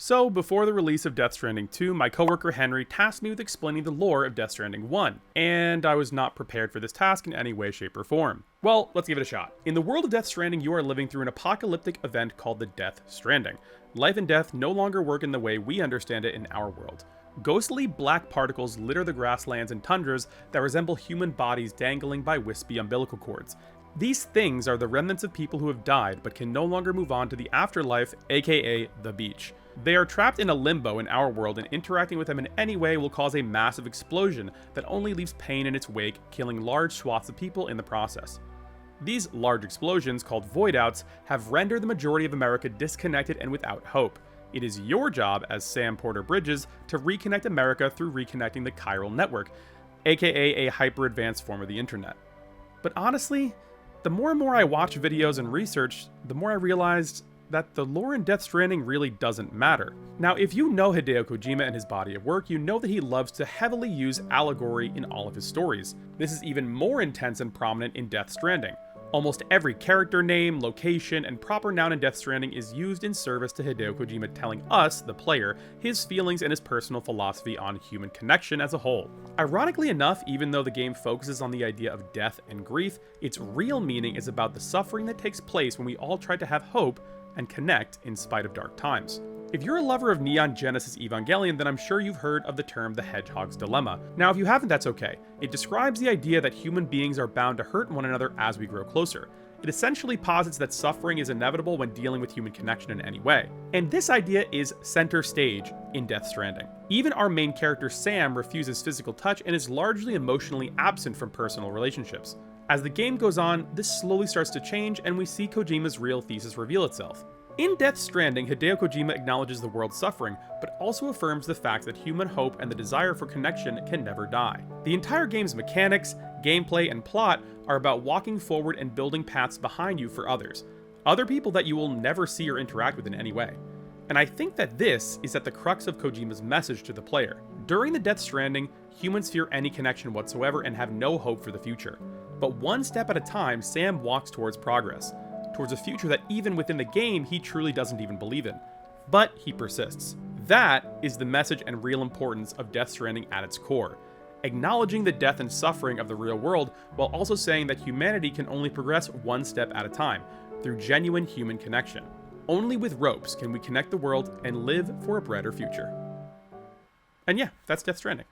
So, before the release of Death Stranding 2, my coworker Henry tasked me with explaining the lore of Death Stranding 1, and I was not prepared for this task in any way, shape, or form. Well, let's give it a shot. In the world of Death Stranding, you are living through an apocalyptic event called the Death Stranding. Life and death no longer work in the way we understand it in our world. Ghostly black particles litter the grasslands and tundras that resemble human bodies dangling by wispy umbilical cords. These things are the remnants of people who have died but can no longer move on to the afterlife, aka the beach. They are trapped in a limbo in our world, and interacting with them in any way will cause a massive explosion that only leaves pain in its wake, killing large swaths of people in the process. These large explosions, called voidouts, have rendered the majority of America disconnected and without hope. It is your job as Sam Porter Bridges to reconnect America through reconnecting the chiral network, aka a hyper-advanced form of the internet. But honestly, the more and more I watch videos and research, the more I realized that the lore in Death Stranding really doesn't matter. Now, if you know Hideo Kojima and his body of work, you know that he loves to heavily use allegory in all of his stories. This is even more intense and prominent in Death Stranding. Almost every character name, location, and proper noun in Death Stranding is used in service to Hideo Kojima telling us, the player, his feelings and his personal philosophy on human connection as a whole. Ironically enough, even though the game focuses on the idea of death and grief, its real meaning is about the suffering that takes place when we all try to have hope and connect in spite of dark times. If you're a lover of Neon Genesis Evangelion, then I'm sure you've heard of the term the Hedgehog's Dilemma. Now, if you haven't, that's okay. It describes the idea that human beings are bound to hurt one another as we grow closer. It essentially posits that suffering is inevitable when dealing with human connection in any way. And this idea is center stage in Death Stranding. Even our main character Sam refuses physical touch and is largely emotionally absent from personal relationships. As the game goes on, this slowly starts to change, and we see Kojima's real thesis reveal itself. In Death Stranding, Hideo Kojima acknowledges the world's suffering, but also affirms the fact that human hope and the desire for connection can never die. The entire game's mechanics, gameplay, and plot are about walking forward and building paths behind you for others. Other people that you will never see or interact with in any way. And I think that this is at the crux of Kojima's message to the player. During the Death Stranding, humans fear any connection whatsoever and have no hope for the future. But one step at a time, Sam walks towards progress, towards a future that even within the game he truly doesn't even believe in. But he persists. That is the message and real importance of Death Stranding at its core. Acknowledging the death and suffering of the real world, while also saying that humanity can only progress one step at a time, through genuine human connection. Only with ropes can we connect the world and live for a brighter future. And yeah, that's Death Stranding.